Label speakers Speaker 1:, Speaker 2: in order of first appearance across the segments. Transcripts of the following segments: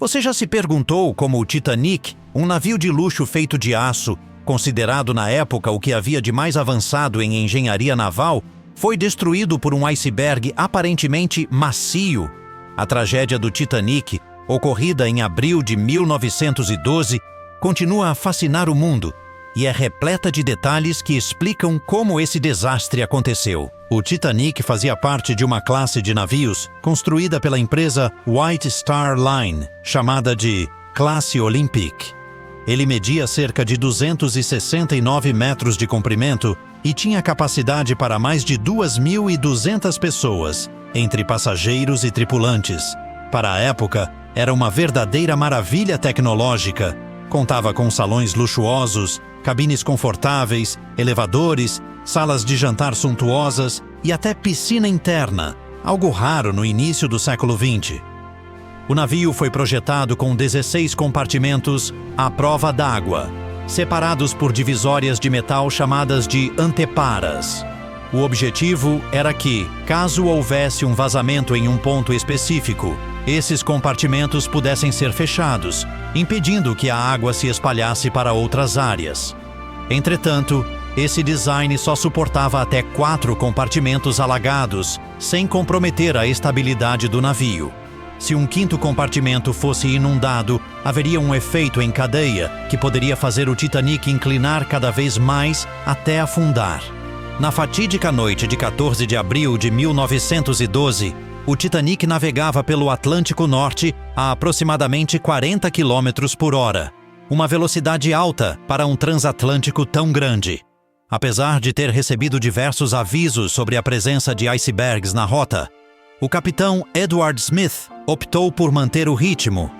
Speaker 1: Você já se perguntou como o Titanic, um navio de luxo feito de aço, considerado na época o que havia de mais avançado em engenharia naval, foi destruído por um iceberg aparentemente macio? A tragédia do Titanic, ocorrida em abril de 1912, continua a fascinar o mundo e é repleta de detalhes que explicam como esse desastre aconteceu. O Titanic fazia parte de uma classe de navios construída pela empresa White Star Line, chamada de Classe Olympic. Ele media cerca de 269 metros de comprimento e tinha capacidade para mais de 2.200 pessoas, entre passageiros e tripulantes. Para a época, era uma verdadeira maravilha tecnológica. Contava com salões luxuosos, cabines confortáveis, elevadores, salas de jantar suntuosas e até piscina interna, algo raro no início do século XX. O navio foi projetado com 16 compartimentos à prova d'água, separados por divisórias de metal chamadas de anteparas. O objetivo era que, caso houvesse um vazamento em um ponto específico, esses compartimentos pudessem ser fechados, impedindo que a água se espalhasse para outras áreas. Entretanto, esse design só suportava até 4 compartimentos alagados, sem comprometer a estabilidade do navio. Se um quinto compartimento fosse inundado, haveria um efeito em cadeia que poderia fazer o Titanic inclinar cada vez mais até afundar. Na fatídica noite de 14 de abril de 1912, o Titanic navegava pelo Atlântico Norte a aproximadamente 40 km por hora, uma velocidade alta para um transatlântico tão grande. Apesar de ter recebido diversos avisos sobre a presença de icebergs na rota, o capitão Edward Smith optou por manter o ritmo.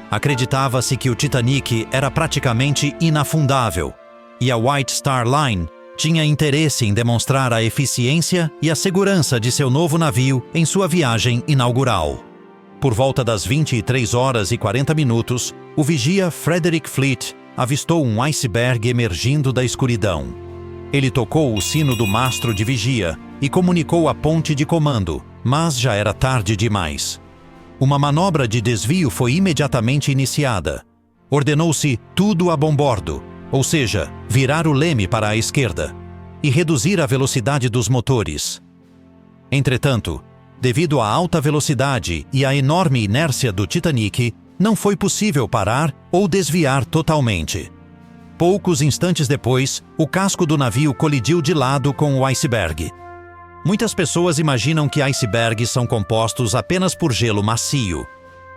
Speaker 1: Acreditava-se que o Titanic era praticamente inafundável, e a White Star Line tinha interesse em demonstrar a eficiência e a segurança de seu novo navio em sua viagem inaugural. Por volta das 23h40, o vigia Frederick Fleet avistou um iceberg emergindo da escuridão. Ele tocou o sino do mastro de vigia e comunicou a ponte de comando, mas já era tarde demais. Uma manobra de desvio foi imediatamente iniciada. Ordenou-se tudo a bombordo, ou seja, virar o leme para a esquerda, e reduzir a velocidade dos motores. Entretanto, devido à alta velocidade e à enorme inércia do Titanic, não foi possível parar ou desviar totalmente. Poucos instantes depois, o casco do navio colidiu de lado com o iceberg. Muitas pessoas imaginam que icebergs são compostos apenas por gelo macio.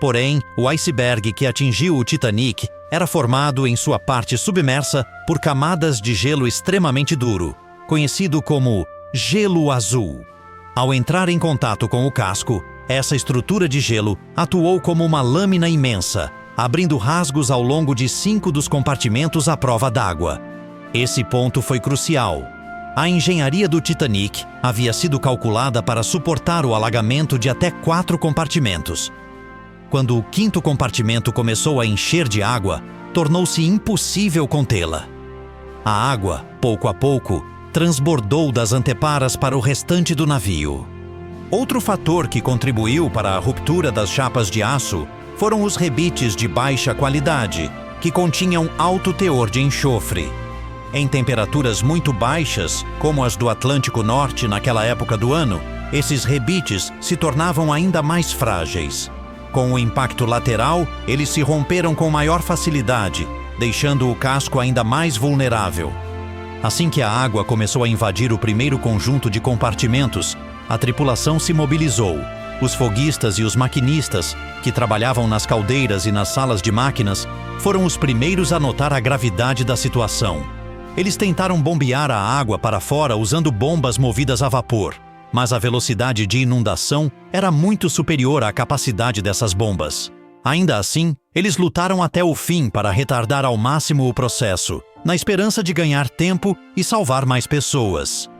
Speaker 1: Porém, o iceberg que atingiu o Titanic era formado em sua parte submersa por camadas de gelo extremamente duro, conhecido como gelo azul. Ao entrar em contato com o casco, essa estrutura de gelo atuou como uma lâmina imensa, abrindo rasgos ao longo de 5 dos compartimentos à prova d'água. Esse ponto foi crucial. A engenharia do Titanic havia sido calculada para suportar o alagamento de até 4 compartimentos. Quando o quinto compartimento começou a encher de água, tornou-se impossível contê-la. A água, pouco a pouco, transbordou das anteparas para o restante do navio. Outro fator que contribuiu para a ruptura das chapas de aço foram os rebites de baixa qualidade, que continham alto teor de enxofre. Em temperaturas muito baixas, como as do Atlântico Norte naquela época do ano, esses rebites se tornavam ainda mais frágeis. Com o impacto lateral, eles se romperam com maior facilidade, deixando o casco ainda mais vulnerável. Assim que a água começou a invadir o primeiro conjunto de compartimentos, a tripulação se mobilizou. Os foguistas e os maquinistas, que trabalhavam nas caldeiras e nas salas de máquinas, foram os primeiros a notar a gravidade da situação. Eles tentaram bombear a água para fora usando bombas movidas a vapor, mas a velocidade de inundação era muito superior à capacidade dessas bombas. Ainda assim, eles lutaram até o fim para retardar ao máximo o processo, na esperança de ganhar tempo e salvar mais pessoas.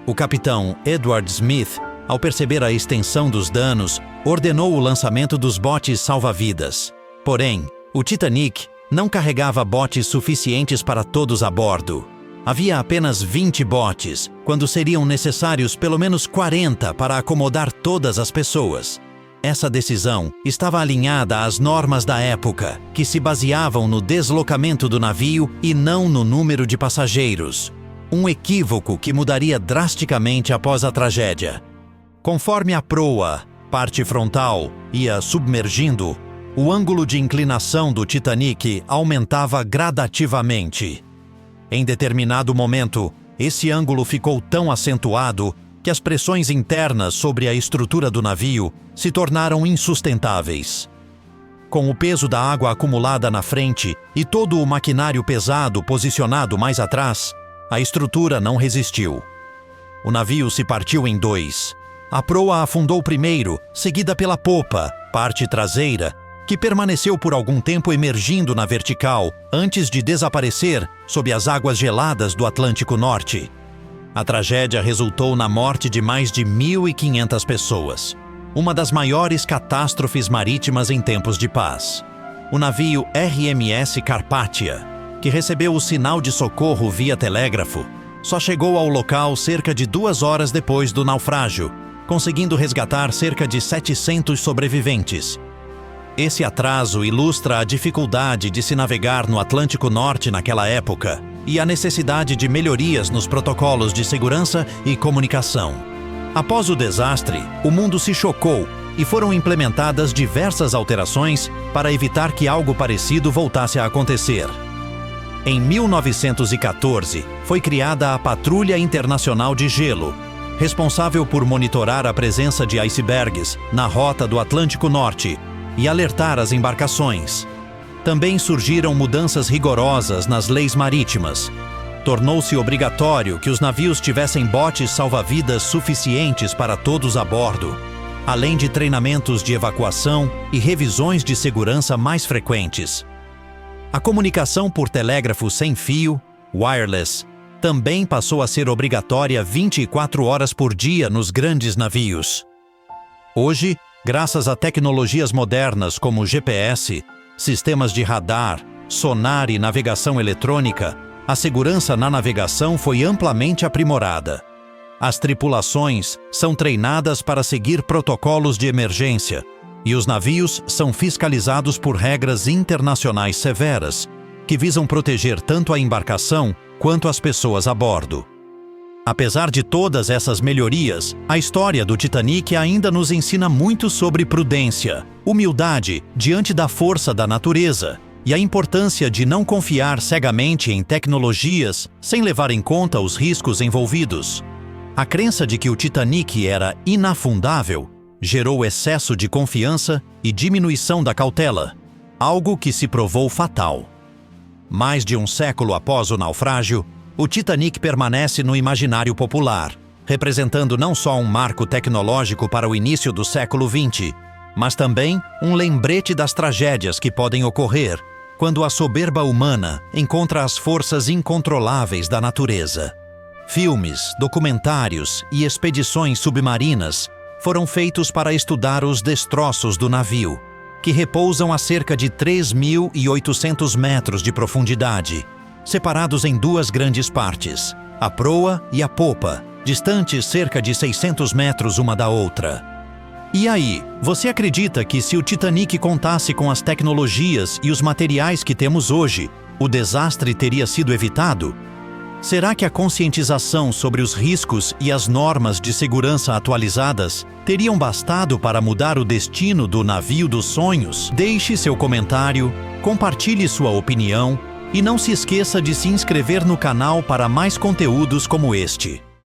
Speaker 1: O capitão Edward Smith, ao perceber a extensão dos danos, ordenou o lançamento dos botes salva-vidas. Porém, o Titanic não carregava botes suficientes para todos a bordo. Havia apenas 20 botes, quando seriam necessários pelo menos 40 para acomodar todas as pessoas. Essa decisão estava alinhada às normas da época, que se baseavam no deslocamento do navio e não no número de passageiros. Um equívoco que mudaria drasticamente após a tragédia. Conforme a proa, parte frontal, ia submergindo, o ângulo de inclinação do Titanic aumentava gradativamente. Em determinado momento, esse ângulo ficou tão acentuado que as pressões internas sobre a estrutura do navio se tornaram insustentáveis. Com o peso da água acumulada na frente e todo o maquinário pesado posicionado mais atrás, a estrutura não resistiu. O navio se partiu em dois. A proa afundou primeiro, seguida pela popa, parte traseira, que permaneceu por algum tempo emergindo na vertical antes de desaparecer sob as águas geladas do Atlântico Norte. A tragédia resultou na morte de mais de 1.500 pessoas, uma das maiores catástrofes marítimas em tempos de paz. O navio RMS Carpathia, que recebeu o sinal de socorro via telégrafo, só chegou ao local cerca de 2 horas depois do naufrágio, conseguindo resgatar cerca de 700 sobreviventes. Esse atraso ilustra a dificuldade de se navegar no Atlântico Norte naquela época e a necessidade de melhorias nos protocolos de segurança e comunicação. Após o desastre, o mundo se chocou e foram implementadas diversas alterações para evitar que algo parecido voltasse a acontecer. Em 1914, foi criada a Patrulha Internacional de Gelo, responsável por monitorar a presença de icebergs na rota do Atlântico Norte e alertar as embarcações. Também surgiram mudanças rigorosas nas leis marítimas. Tornou-se obrigatório que os navios tivessem botes salva-vidas suficientes para todos a bordo, além de treinamentos de evacuação e revisões de segurança mais frequentes. A comunicação por telégrafo sem fio, wireless, também passou a ser obrigatória 24 horas por dia nos grandes navios. Hoje, graças a tecnologias modernas como GPS, sistemas de radar, sonar e navegação eletrônica, a segurança na navegação foi amplamente aprimorada. As tripulações são treinadas para seguir protocolos de emergência e os navios são fiscalizados por regras internacionais severas, que visam proteger tanto a embarcação quanto as pessoas a bordo. Apesar de todas essas melhorias, a história do Titanic ainda nos ensina muito sobre prudência, humildade diante da força da natureza e a importância de não confiar cegamente em tecnologias sem levar em conta os riscos envolvidos. A crença de que o Titanic era inafundável gerou excesso de confiança e diminuição da cautela, algo que se provou fatal. Mais de um século após o naufrágio, o Titanic permanece no imaginário popular, representando não só um marco tecnológico para o início do século XX, mas também um lembrete das tragédias que podem ocorrer quando a soberba humana encontra as forças incontroláveis da natureza. Filmes, documentários e expedições submarinas foram feitos para estudar os destroços do navio, que repousam a cerca de 3.800 metros de profundidade, separados em 2 grandes partes, a proa e a popa, distantes cerca de 600 metros uma da outra. E aí, você acredita que se o Titanic contasse com as tecnologias e os materiais que temos hoje, o desastre teria sido evitado? Será que a conscientização sobre os riscos e as normas de segurança atualizadas teriam bastado para mudar o destino do navio dos sonhos? Deixe seu comentário, compartilhe sua opinião e não se esqueça de se inscrever no canal para mais conteúdos como este.